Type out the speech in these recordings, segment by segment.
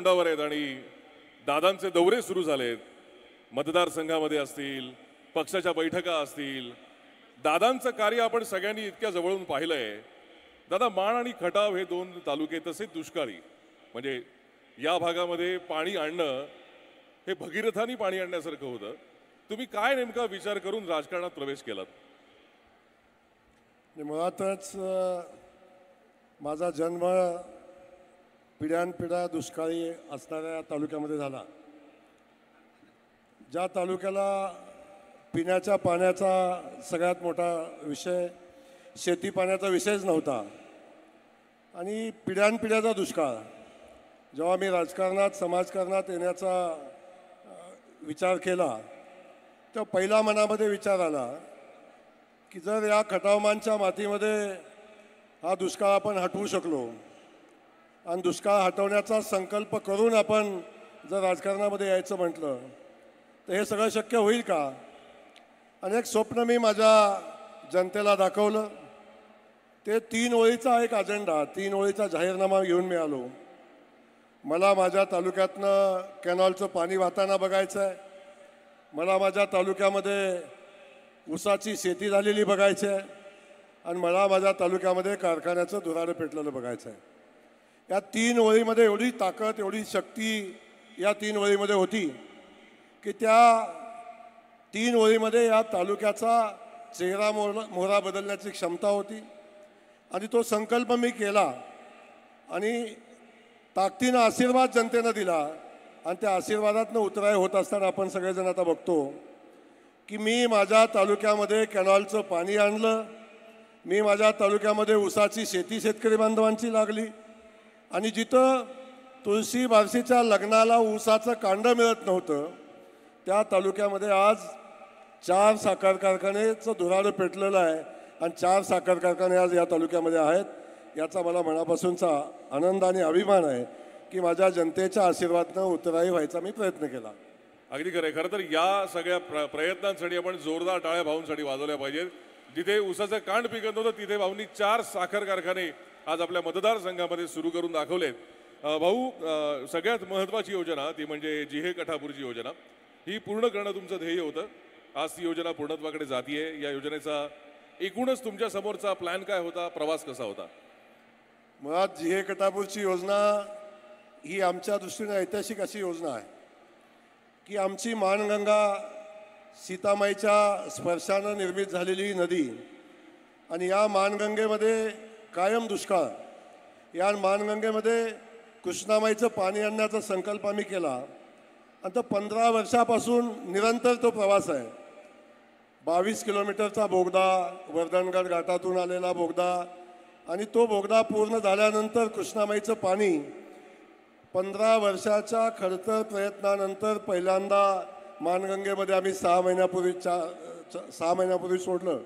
तोंडावर आहेत आणि दादांचे दौरे सुरू झालेत. मतदारसंघामध्ये असतील, पक्षाच्या बैठका असतील, दादांचं कार्य आपण सगळ्यांनी इतक्या जवळून पाहिलंय. दादा, माण आणि खटाव हे दोन तालुके तसेच दुष्काळी, म्हणजे या भागामध्ये पाणी आणणं हे भगीरथानी पाणी आणण्यासारखं होतं. तुम्ही काय नेमका विचार करून राजकारणात प्रवेश केलात? मुळातच माझा जन्म पिढ्यानपिढ्या दुष्काळी असणाऱ्या तालुक्यामध्ये झाला. ज्या तालुक्याला पिण्याच्या पाण्याचा सगळ्यात मोठा विषय, शेती पाण्याचा विषयच नव्हता आणि पिढ्यानपिढ्याचा दुष्काळ. जेव्हा मी राजकारणात समाजकारणात येण्याचा विचार केला तेव्हा पहिला मनामध्ये विचार आला की जर या खटावमानच्या मातीमध्ये हा दुष्काळ आपण हटवू शकलो आणि दुष्काळ हटवण्याचा संकल्प करून आपण जर राजकारणामध्ये यायचं म्हटलं तर हे सगळं शक्य होईल का? अनेक स्वप्न मी माझ्या जनतेला दाखवलं. ते 3 ओळीचा एक अजेंडा, 3 ओळीचा जाहीरनामा घेऊन मी आलो. मला माझ्या तालुक्यातनं कॅनॉलचं पाणी वाहताना बघायचं आहे. मला माझ्या तालुक्यामध्ये ऊसाची शेती झालेली बघायची आहे आणि मला माझ्या तालुक्यामध्ये कारखान्याचं धुराडं पेटलेलं बघायचं आहे. या 3 ओळीमध्ये एवढी ताकद, एवढी शक्ती या 3 ओळीमध्ये होती की त्या 3 ओळीमध्ये या तालुक्याचा चेहरा मोहरा बदलण्याची क्षमता होती. आणि तो संकल्प मी केला आणि ताकदीनं आशीर्वाद जनतेनं दिला आणि त्या आशीर्वादातनं उतराय होत असताना आपण सगळेजण आता बघतो की मी माझ्या तालुक्यामध्ये कॅनॉलचं पाणी आणलं. मी माझ्या तालुक्यामध्ये ऊसाची शेती शेतकरी बांधवांची लागली आणि जिथं तुळशी बारशीच्या लग्नाला ऊसाचं कांडं मिळत नव्हतं त्या तालुक्यामध्ये आज 4 साखर कारखान्याचं धुराडं पेटलेलं आहे आणि 4 साखर कारखाने आज या तालुक्यामध्ये आहेत. याचा मला मनापासूनचा आनंद आणि अभिमान आहे की माझ्या जनतेच्या आशीर्वादानं उत्तराई व्हायचा मी प्रयत्न केला. अगदी खरं आहे. खरं तर या सगळ्या प्रयत्नांसाठी आपण जोरदार टाळ्या भाऊंसाठी वाजवल्या पाहिजेत. जिथे ऊसाचं कांड पिकत होतं तिथे भाऊंनी 4 साखर कारखाने आज आपल्या मतदारसंघामध्ये सुरू करून दाखवलेत. भाऊ, सगळ्यात महत्त्वाची योजना ती म्हणजे जिहे कठापूरची योजना, ही पूर्ण करणं तुमचं ध्येय होतं. आज ती योजना पूर्णत्वाकडे जातीये. या योजनेचा एकूणच तुमच्या समोरचा प्लॅन काय होता, प्रवास कसा होता? मुळात जिहे कठापूरची योजना ही आमच्या दृष्टीने ऐतिहासिक अशी योजना आहे की आमची माणगंगा सीतामाईच्या स्पर्शानं निर्मित झालेली ही नदी आणि या माणगंगेमध्ये कायम दुष्काळ. या माणगंगेमध्ये कृष्णामाईचं पाणी आणण्याचा संकल्प आम्ही केला आणि तो 15 वर्षापासून निरंतर तो प्रवास आहे. 22 किलोमीटरचा बोगदा, वर्धनगड घाटातून आलेला बोगदा आणि तो बोगदा पूर्ण झाल्यानंतर कृष्णामाईचं पाणी 15 वर्षाच्या खडतर प्रयत्नानंतर पहिल्यांदा माणगंगेमध्ये आम्ही 6 महिन्यापूर्वी सोडलं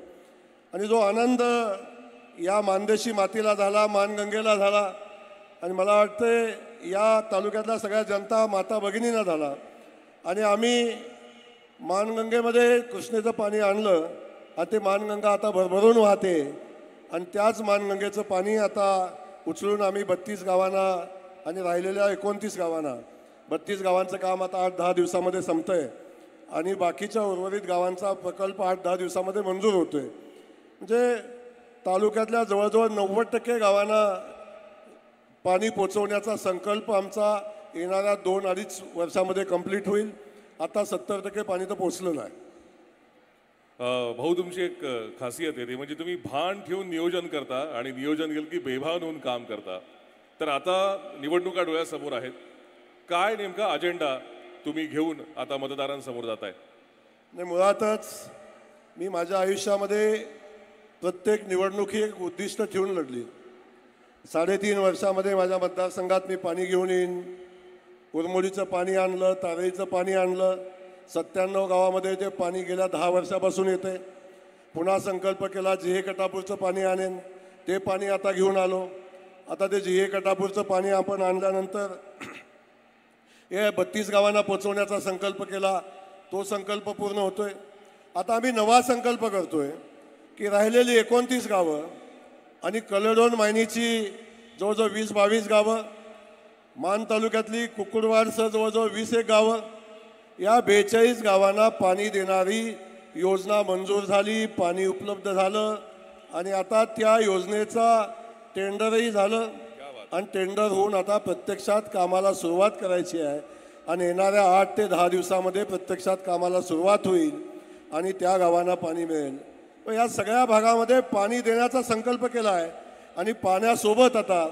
आणि जो आनंद या मानदेशी मातीला झाला, माणगंगेला झाला आणि मला वाटतं या तालुक्यातल्या सगळ्या जनता माता भगिनींना झाला. आणि आम्ही माणगंगेमध्ये कृष्णेचं पाणी आणलं आणि ते माणगंगा आता भरभरून वाहते आणि त्याच माणगंगेचं पाणी आता उचलून आम्ही 32 गावांना आणि राहिलेल्या 29 गावांना, 32 गावांचं काम आता 8-10 दिवसामध्ये संपतंय आणि बाकीच्या उर्वरित गावांचा प्रकल्प 8-10 दिवसामध्ये मंजूर होतोय. म्हणजे तालुक्यातल्या जवळजवळ 90% गावांना पाणी पोचवण्याचा संकल्प आमचा येणाऱ्या 2-2.5 वर्षामध्ये कंप्लीट होईल. आता 70% पाणी तर पोचलेलं आहे. भाऊ, तुमची एक खासियत आहे ती म्हणजे तुम्ही भान ठेवून नियोजन करता आणि नियोजन केलं की बेभान होऊन काम करता. तर आता निवडणुका डोळ्यासमोर आहेत. काय नेमका अजेंडा तुम्ही घेऊन आता मतदारांसमोर जाताय? नाही, मुळातच मी माझ्या आयुष्यामध्ये प्रत्येक निवडणूक ही एक उद्दिष्ट ठेवून लढली. 3.5 वर्षामध्ये माझ्या मतदारसंघात मी पाणी घेऊन येईन. उरमोडीचं पाणी आणलं, तारईचं पाणी आणलं. 97 गावामध्ये ते पाणी गेल्या 10 वर्षापासून येते. पुन्हा संकल्प केला जिहे कटापूरचं पाणी आणेन, ते पाणी आता घेऊन आलो. आता ते जिहे कटापूरचं पाणी आपण आणल्यानंतर हे 32 गावांना पोचवण्याचा संकल्प केला. तो संकल्प पूर्ण होतोय. आता आम्ही नवा संकल्प करतोय की राहिलेली 29 गावं आणि कलेडोन मायनीची जवळजवळ 20-22 गावं मान तालुक्यातली कुकुडवाडसह जवळजवळ 21 गावं, या 42 गावांना पाणी देणारी योजना मंजूर झाली, पाणी उपलब्ध झालं आणि आता त्या योजनेचा टेंडरही झालं आणि टेंडर होऊन आता प्रत्यक्षात कामाला सुरुवात करायची आहे आणि येणाऱ्या 8 ते 10 दिवसामध्ये प्रत्यक्षात कामाला सुरुवात होईल आणि त्या गावांना पाणी मिळेल. व या सगळ्या भागामध्ये पाणी देण्याचा संकल्प केला आहे आणि पाण्यासोबत आता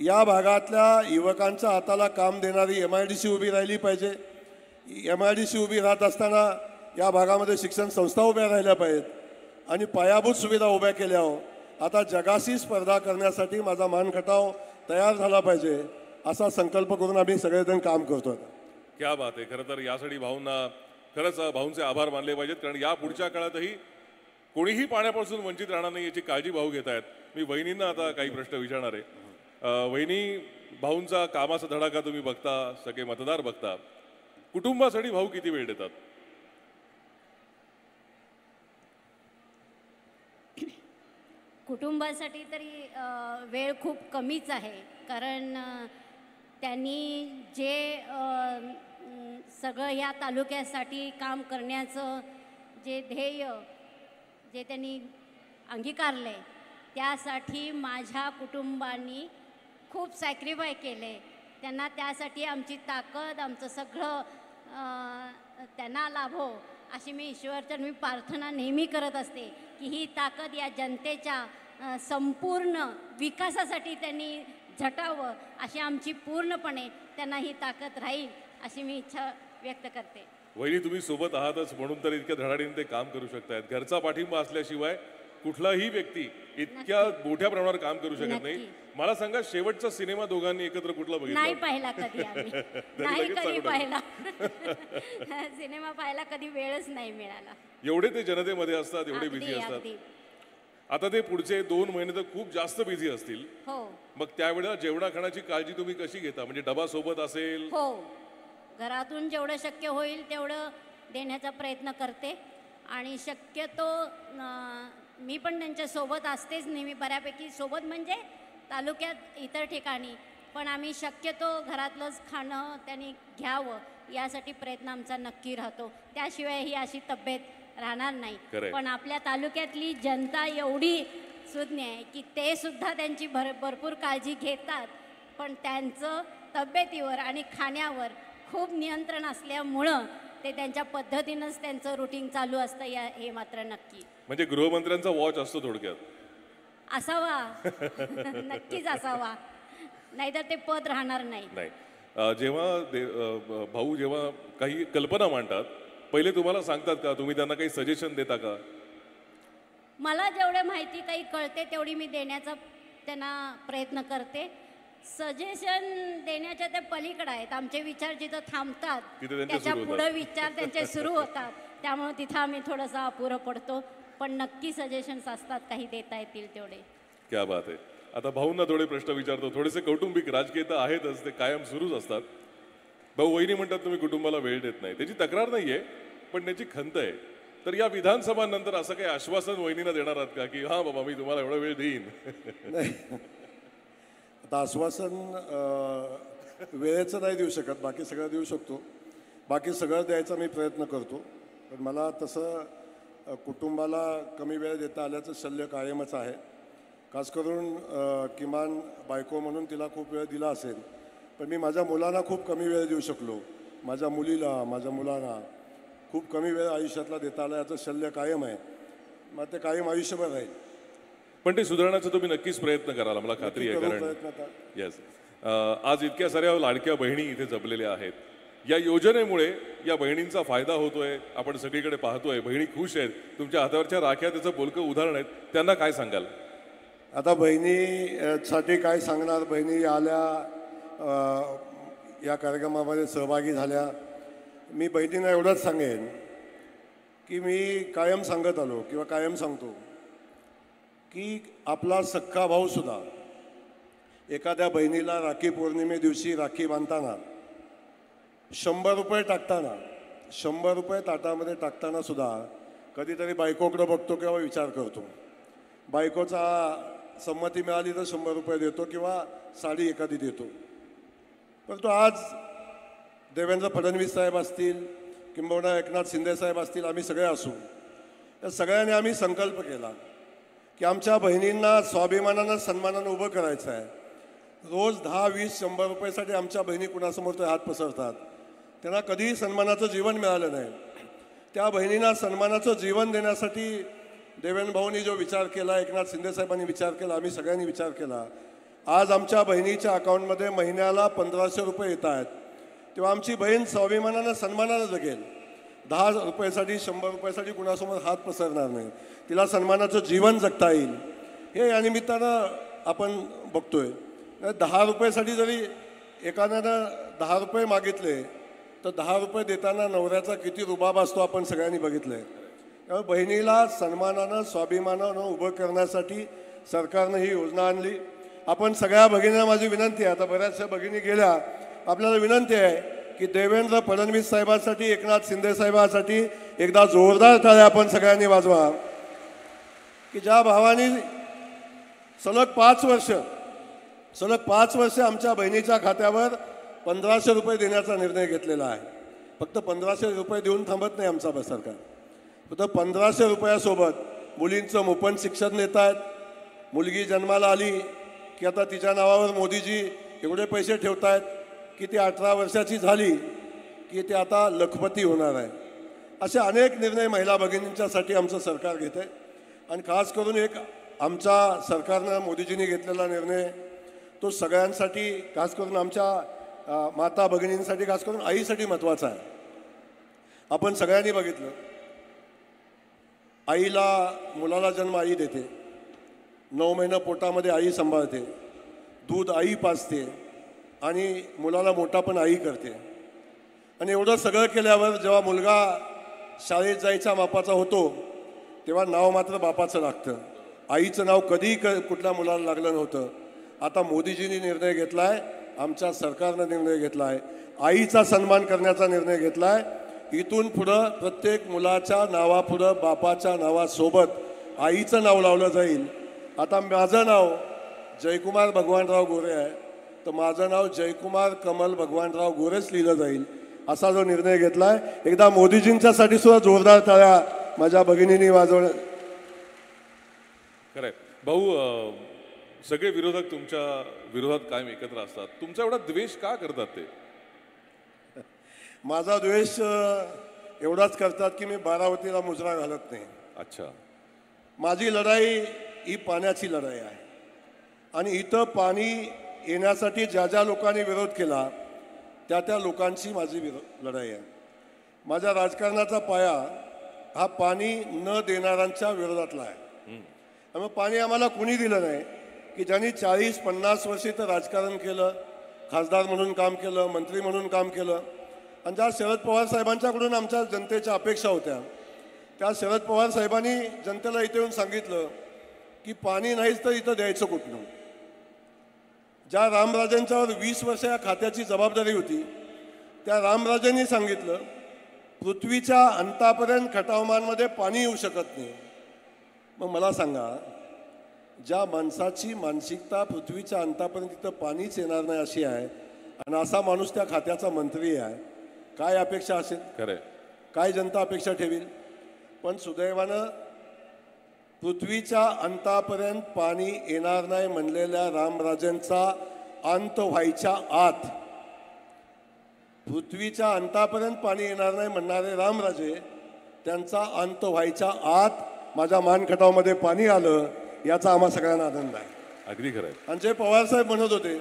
या भागातल्या युवकांच्या हाताला काम देणारी MIDC उभी राहिली पाहिजे. MIDC उभी राहत असताना या भागामध्ये शिक्षण संस्था उभ्या राहिल्या पाहिजेत आणि पायाभूत सुविधा उभ्या केल्यावर आता जगाशी स्पर्धा करण्यासाठी माझा मानखटाव तयार झाला पाहिजे असा संकल्प करून आम्ही सगळेजण काम करतो. क्या बात आहे. खरं तर यासाठी भाऊंना खरंच भाऊंचे आभार मानले पाहिजेत, कारण या पुढच्या काळातही कोणीही पाण्यापासून वंचित राहणार नाही याची काळजी भाऊ घेत आहेत. मी वहिनींना आता काही प्रश्न विचारणार आहे. वहिनी, भाऊंचा कामाचा धडाका तुम्ही बघता, सगळे मतदार बघता, कुटुंबासाठी भाऊ किती वेळ देतात? कुटुंबासाठी तरी वेळ खूप कमीच आहे, कारण त्यांनी जे सगळं ह्या तालुक्यासाठी काम करण्याचं जे ध्येय जे त्यांनी अंगीकारलं आहे त्यासाठी माझ्या कुटुंबांनी खूप सॅक्रिफाय केले. त्यांना त्यासाठी आमची ताकद, आमचं सगळं त्यांना लाभो अशी मी ईश्वरचरणी प्रार्थना नेहमी करत असते की ही ताकद या जनतेच्या संपूर्ण विकासासाठी त्यांनी झटावं, अशी आमची पूर्णपणे त्यांना ही ताकद राहील अशी मी इच्छा व्यक्त करते. वहिनी, तुम्ही सोबत आहातच म्हणून तर इतक्या धडाडीने ते काम करू शकतायत. घरचा पाठिंबा असल्याशिवाय कुठलाही व्यक्ती इतक्या मोठ्या प्रमाणावर काम करू शकत नाही. मला सांगा, शेवटचा सिनेमा दोघांनी एकत्र कुठला बघितला? नाही पाहिला कधी आम्ही. नाही कधी पाहिला. सिनेमा पाहायला कधी वेळच नाही मिळाला. एवढे ते जनतेमध्ये असतात, एवढे बिझी असतात. आता ते पुढचे 2 महिने तर खूप जास्त बिझी असतील. हो. मग त्यावेळेला जेवणा खाण्याची काळजी तुम्ही कशी घेता? म्हणजे डबा सोबत असेल? हो, घरातून जेवढं शक्य होईल तेवढं देण्याचा प्रयत्न करते आणि शक्यतो मी पण त्यांच्या सोबत असतेच नेहमी, बऱ्यापैकी सोबत म्हणजे तालुक्यात इतर ठिकाणी, पण आम्ही शक्यतो घरातलंच खाणं त्यांनी घ्यावं यासाठी प्रयत्न आमचा नक्की राहतो. त्याशिवाय ही अशी तब्येत राहणार नाही. पण आपल्या तालुक्यातली जनता एवढी सुज्ञ आहे की ते सुद्धा त्यांची भरपूर काळजी घेतात, पण त्यांचं तब्येतीवर आणि खाण्यावर खूप नियंत्रण असल्यामुळं ते त्यांच्या पद्धतीनंच त्यांचं रुटीन चालू असतं, हे मात्र नक्की. म्हणजे गृहमंत्र्यांचा वॉच असतो थोडक्यात? असावा. नक्कीच असावा, नाहीतर ते पद राहणार नाही. जेव्हा भाऊ जेव्हा काही कल्पना मांडतात पहिले तुम्हाला सांगतात का? तुम्ही त्यांना काही सजेशन देता का? मला जेवढे माहिती काही कळते तेवढी मी देण्याचा त्यांना प्रयत्न करते. सजेशन देण्याच्या ते पलीकडे आहेत. आमचे विचार जिथं थांबतात त्याच्या पुढे विचार त्यांचे सुरू होतात, त्यामुळे तिथं आम्ही थोडंसं अपुरं पडतो, पण नक्की सजेशन्स असतात काही देता येतील तेवढे. क्या बात आहे. आता भाऊंना थोडे प्रश्न विचारतो. थोडेसे कौटुंबिक राजकीय तर आहेतच, ते कायम सुरूच असतात. भाऊ, वहिनी म्हणतात तुम्ही कुटुंबाला वेळ देत नाही. त्याची तक्रार नाहीये, पण त्याची खंत आहे. तर या विधानसभा नंतर असं काही आश्वासन वहिनीला देणार आहात का की हा बाबा मी तुम्हाला एवढा वेळ देईन? आता आश्वासन वेळेचं नाही देऊ शकत, बाकी सगळं देऊ शकतो. बाकी सगळं द्यायचा मी प्रयत्न करतो, पण मला तसं कुटुंबाला कमी वेळ देता आल्याचं शल्य कायमच आहे. खास करून किमान बायको म्हणून तिला खूप वेळ दिला असेल, पण मी माझ्या मुलांना खूप कमी वेळ देऊ शकलो. माझ्या मुलीला, माझ्या मुलांना खूप कमी वेळ आयुष्यातला देता आला याचं शल्य कायम आहे. मग ते कायम आयुष्यभर राहील. पण ते सुधारण्याचा तुम्ही नक्कीच प्रयत्न कराल, मला खात्री आहे. कारण येस, आज इतक्या साऱ्या लाडक्या बहिणी इथे जमलेल्या आहेत. या योजनेमुळे या बहिणींचा फायदा होतोय, आपण सगळीकडे पाहतोय. बहिणी खुश आहेत. तुमच्या हातावरच्या राख्या त्याचं बोलकं उदाहरण आहेत. त्यांना काय सांगाल? आता बहिणीसाठी काय सांगणार? बहिणी आल्या, या कार्यक्रमामध्ये सहभागी झाल्या. मी बहिणींना एवढंच सांगेन की मी कायम सांगत आलो किंवा कायम सांगतो की आपला सख्खा भाऊसुद्धा एखाद्या बहिणीला राखी पौर्णिमे दिवशी राखी बांधताना 100 रुपये टाकताना, 100 रुपये ताटामध्ये टाकताना सुद्धा कधीतरी बायकोकडे बघतो किंवा विचार करतो. बायकोचा संमती मिळाली तर 100 रुपये देतो किंवा साडी एखादी देतो. परंतु आज देवेंद्र फडणवीस साहेब असतील किंबहुना एकनाथ शिंदे साहेब असतील, आम्ही सगळे असू, या सगळ्यांनी आम्ही संकल्प केला की आमच्या बहिणींना स्वाभिमानानं सन्मानानं उभं करायचं आहे. रोज 10, 20, 100 रुपयासाठी आमच्या बहिणी कुणासमोर ते हात पसरतात. त्यांना कधीही सन्मानाचं जीवन मिळालं नाही. त्या बहिणींना सन्मानाचं जीवन देण्यासाठी देवेंद्र भाऊंनी जो विचार केला, एकनाथ शिंदे साहेबांनी विचार केला, आम्ही सगळ्यांनी विचार केला. आज आमच्या बहिणीच्या अकाउंटमध्ये महिन्याला 1500 रुपये येत आहेत. तेव्हा आमची बहीण स्वाभिमानानं सन्मानानं जगेल. 10 रुपयासाठी 100 रुपयासाठी कुणासमोर हात पसरणार नाही. तिला सन्मानाचं जीवन जगता येईल, हे या निमित्तानं आपण बघतोय. 10 रुपयासाठी जरी एखाद्यानं 10 रुपये मागितले तर 10 रुपये देताना नवऱ्याचा किती रुबाब असतो आपण सगळ्यांनी बघितलं आहे. त्यामुळे बहिणीला सन्मानानं स्वाभिमानानं उभं करण्यासाठी सरकारनं ही योजना आणली. आपण सगळ्या भगिनींना माझी विनंती आहे, आता बऱ्याचशा भगिनी गेल्या, आपल्याला विनंती आहे की देवेंद्र फडणवीस साहेबांसाठी, एकनाथ शिंदे साहेबांसाठी एकदा जोरदार टाळ्या आपण सगळ्यांनी वाजवा. की ज्या भावानी सलग 5 वर्ष आमच्या बहिणीच्या खात्यावर 1500 रुपये देण्याचा निर्णय घेतलेला आहे. फक्त 1500 रुपये देऊन थांबत नाही आमचा सरकार. फक्त 1500 रुपयासोबत मुलींचं मोफत शिक्षण देत आहेत. मुलगी जन्माला आली की आता तिच्या नावावर मोदीजी एवढे पैसे ठेवत आहेत की ती 18 वर्षाची झाली की ती आता लखपती होणार आहे. असे अनेक निर्णय महिला भगिनींच्यासाठी आमचं सरकार घेत आहे. आणि खास करून एक आमच्या सरकारनं मोदीजींनी घेतलेला निर्णय तो सगळ्यांसाठी, खास करून आमच्या माता भगिनींसाठी, खास करून आईसाठी महत्त्वाचा आहे. आपण सगळ्यांनी बघितलं, आईला, मुलाला जन्म आई देते, 9 महिने पोटामध्ये आई सांभाळते, दूध आई पाजते आणि मुलाला मोठा पण आई करते. आणि एवढं सगळं केल्यावर जेव्हा मुलगा शाळेत जायच्या मापाचा होतो तेव्हा नाव मात्र बापाचं लागतं. आईचं नाव कधीही कुठल्या मुलाला लागलं नव्हतं. आता मोदीजींनी निर्णय घेतला आहे, आमच्या सरकारनं निर्णय घेतला आहे, आईचा सन्मान करण्याचा निर्णय घेतला आहे. इथून पुढं प्रत्येक मुलाच्या नावापुढं बापाच्या नावासोबत आईचं नाव लावलं जाईल. आता माझं नाव जयकुमार भगवानराव गोरे आहे, तर माझं नाव जयकुमार कमल भगवानराव गोरेच लिहिलं जाईल, असा जो निर्णय घेतला आहे. एकदा मोदीजींच्यासाठी सुद्धा जोरदार टाळ्या माझ्या भगिनींनी वाजवल्या. खरंय भाऊ, सगळे विरोधक तुमच्या विरोधात कायम एकत्र असतात. तुमचा एवढा द्वेष का करतात ते? माझा द्वेष एवढाच करतात की मी बारामतीला मुजरा घालत नाही. अच्छा. माझी लढाई ही पाण्याची लढाई आहे. आणि इथं पाणी येण्यासाठी ज्या ज्या लोकांनी विरोध केला त्या त्या लोकांची माझी लढाई आहे. माझ्या राजकारणाचा पाया हा पाणी न देणाऱ्यांच्या विरोधातला आहे. त्यामुळे पाणी आम्हाला कुणी दिलं नाही की ज्यांनी 40-50 वर्षे तर राजकारण केलं, खासदार म्हणून काम केलं, मंत्री म्हणून काम केलं. आणि ज्या शरद पवार साहेबांच्याकडून आमच्या जनतेच्या अपेक्षा होत्या, त्या शरद पवार साहेबांनी जनतेला इथे येऊन सांगितलं की पाणी नाहीच तर इथं द्यायचं कुठनं. ज्या रामराजेंच्यावर 20 वर्ष या खात्याची जबाबदारी होती, त्या रामराजेंनी सांगितलं पृथ्वीच्या अंतापर्यंत खटावमानमध्ये पाणी येऊ शकत नाही. मग मला सांगा, ज्या माणसाची मानसिकता पृथ्वीच्या अंतापर्यंत तिथं पाणीच येणार नाही अशी आहे आणि असा माणूस त्या खात्याचा मंत्री आहे, काय अपेक्षा असेल? खरंय. काय जनता अपेक्षा ठेवील? पण सुदैवानं पृथ्वीच्या अंतापर्यंत पाणी येणार नाही म्हणलेल्या रामराजेंचा अंत व्हायच्या आत, पृथ्वीच्या अंतापर्यंत पाणी येणार नाही म्हणणारे रामराजे, त्यांचा अंत व्हायच्या आत माझ्या मानखटावमध्ये पाणी आलं, याचा आम्हा सगळ्यांना आनंद आहे. अगदी खरंय. आणि जे पवारसाहेब म्हणत होते,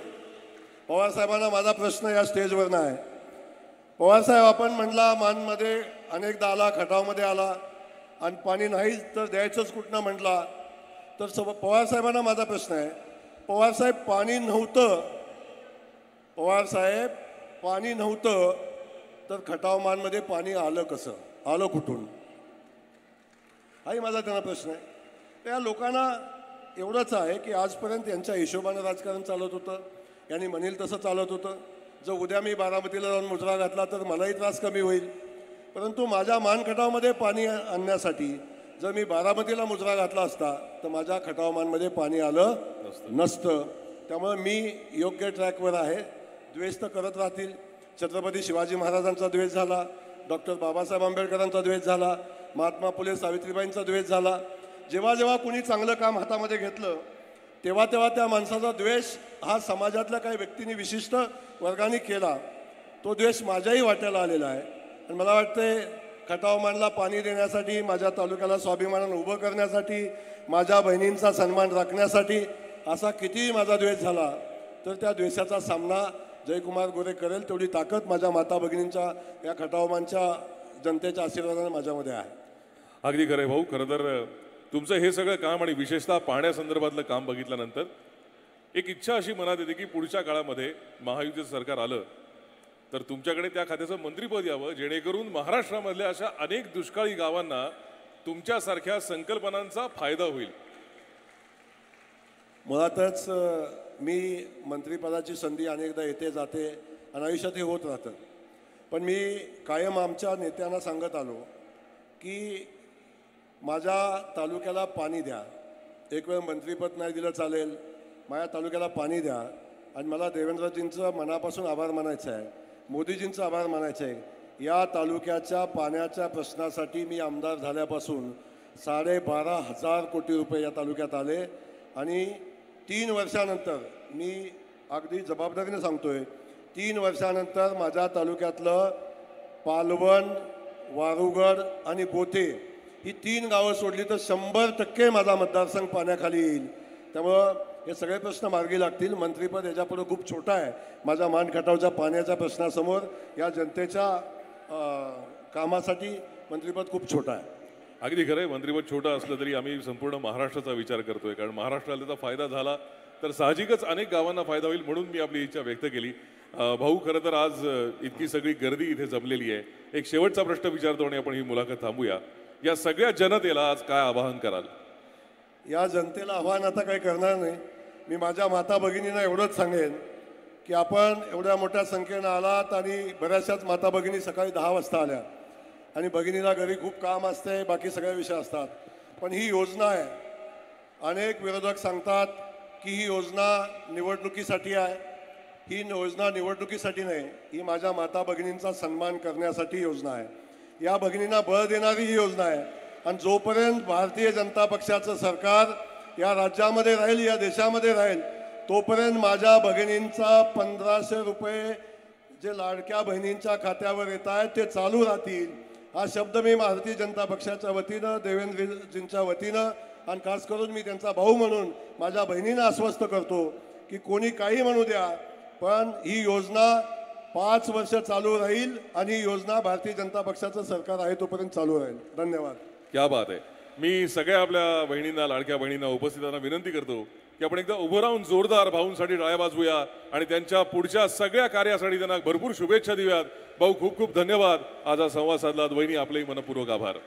पवारसाहेबांना माझा प्रश्न या स्टेजवर नाही. पवारसाहेब, आपण म्हणला मानमध्ये अनेकदा आला, खटावमध्ये आला आणि पाणी नाहीच तर द्यायचंच कुठनं म्हटला, तर पवारसाहेबांना माझा प्रश्न आहे, पवारसाहेब पाणी नव्हतं, पवारसाहेब पाणी नव्हतं तर खटावमानमध्ये पाणी आलं कसं, आलं कुठून? हाही माझा त्यांना प्रश्न आहे. त्या लोकांना एवढंच आहे की आजपर्यंत यांच्या हिशोबानं राजकारण चालत होतं, यांनी म्हणेल तसं चालत होतं. जर उद्या मी बारामतीला जाऊन मुजरा घातला तर मलाही त्रास कमी होईल, परंतु माझ्या मानखटावमध्ये पाणी आणण्यासाठी जर मी बारामतीला मुजरा घातला असता तर माझ्या खटावमानमध्ये पाणी आलं नसतं. त्यामुळे मी योग्य ट्रॅकवर आहे. द्वेष तर करत राहतील. छत्रपती शिवाजी महाराजांचा द्वेष झाला, डॉक्टर बाबासाहेब आंबेडकरांचा द्वेष झाला, महात्मा फुले सावित्रीबाईंचा द्वेष झाला. जेव्हा जेव्हा कुणी चांगलं काम हातामध्ये घेतलं तेव्हा तेव्हा त्या माणसाचा द्वेष हा समाजातल्या काही व्यक्तींनी विशिष्ट वर्गाने केला. तो द्वेष माझ्याही वाट्याला आलेला आहे. आणि मला वाटते खटावमानला पाणी देण्यासाठी, माझ्या तालुक्याला स्वाभिमानानं उभं करण्यासाठी, माझ्या बहिणींचा सन्मान राखण्यासाठी असा कितीही माझा द्वेष झाला तर त्या द्वेषाचा सामना जयकुमार गोरे करेल तेवढी ताकद माझ्या माता भगिनींच्या या खटावमानच्या जनतेच्या आशीर्वादाने माझ्यामध्ये आहे. अगदी खरं आहे भाऊ. खरं तर तुमचं हे सगळं काम आणि विशेषतः पाण्यासंदर्भातलं काम बघितल्यानंतर एक इच्छा अशी मनात येते की पुढच्या काळामध्ये महायुतीचं सरकार आलं तर तुमच्याकडे त्या खात्याचं मंत्रिपद यावं, जेणेकरून महाराष्ट्रामधल्या अशा अनेक दुष्काळी गावांना तुमच्यासारख्या संकल्पनांचा फायदा होईल. मुळातच मी मंत्रिपदाची संधी अनेकदा येते जाते आणि आयुष्यात हे होत राहतं. पण मी कायम आमच्या नेत्यांना सांगत आलो की माझ्या तालुक्याला पाणी द्या. एक वेळ मंत्रिपद नाही दिलं चालेल, माझ्या तालुक्याला पाणी द्या. आणि मला देवेंद्रजींचं मनापासून आभार मानायचं आहे, मोदीजींचं आभार मानायचं आहे. या तालुक्याच्या पाण्याच्या प्रश्नासाठी मी आमदार झाल्यापासून 12,500 कोटी रुपये या तालुक्यात आले. आणि 3 वर्षानंतर मी अगदी जबाबदारीने सांगतोय, 3 वर्षानंतर माझ्या तालुक्यातलं पालवण, वारुगड आणि बोथे ही 3 गावं सोडली तर 100% माझा मतदारसंघ पाण्याखाली येईल. त्यामुळं हे सगळे प्रश्न मार्गी लागतील. मंत्रिपद याच्यापुढे खूप छोटा आहे माझ्या मानखटावच्या पाण्याच्या प्रश्नासमोर. या जनतेच्या कामासाठी मंत्रिपद खूप छोटा आहे. अगदी खरं आहे. मंत्रिपद छोटं असलं तरी आम्ही संपूर्ण महाराष्ट्राचा विचार करतोय, कारण महाराष्ट्राला त्याचा फायदा झाला तर साहजिकच अनेक गावांना फायदा होईल, म्हणून मी आपली इच्छा व्यक्त केली. भाऊ, खरं तर आज इतकी सगळी गर्दी इथे जमलेली आहे. एक शेवटचा प्रश्न विचारतो आणि आपण ही मुलाखत थांबूया. या सगळ्या जनतेला आज काय आवाहन कराल? या जनतेला आव्हान आता काही करणार नाही. मी माझ्या माता भगिनींना एवढंच सांगेन की आपण एवढ्या मोठ्या संख्येनं आलात आणि बऱ्याचशाच माता भगिनी सकाळी 10 वाजता आल्या आणि भगिनीला घरी खूप काम असते, बाकी सगळे विषय असतात. पण ही योजना आहे, अनेक विरोधक सांगतात की ही योजना निवडणुकीसाठी आहे. ही योजना निवडणुकीसाठी नाही, ही माझ्या माता भगिनींचा सन्मान करण्यासाठी योजना आहे. या भगिनींना बळ देणारी ही योजना आहे. आणि जोपर्यंत भारतीय जनता पक्षाचं सरकार या राज्यामध्ये राहील, या देशामध्ये राहील, तोपर्यंत माझ्या भगिनींचा 1500 रुपये जे लाडक्या बहिणींच्या खात्यावर येत आहेत ते चालू राहतील. हा शब्द मी भारतीय जनता पक्षाच्या वतीनं, देवेंद्रजींच्या वतीनं आणि खास करून मी त्यांचा भाऊ म्हणून माझ्या बहिणींना आश्वस्त करतो की कोणी काही म्हणू द्या, पण ही योजना 5 वर्ष चालू राहील आणि ही योजना भारतीय जनता पक्षाचं सरकार आहे तोपर्यंत चालू राहील. धन्यवाद. क्या बात आहे. मी सगळ्या आपल्या बहिणींना, लाडक्या बहिणींना, उपस्थितांना विनंती करतो की आपण एकदा उभं राहून जोरदार भाऊंसाठी टाळ्या वाजवूया आणि त्यांच्या पुढच्या सगळ्या कार्यासाठी त्यांना भरपूर शुभेच्छा देऊयात. भाऊ, खूप खूप धन्यवाद. आज हा संवाद साधलात. वहिनी, आपलेही मनपूर्वक आभार.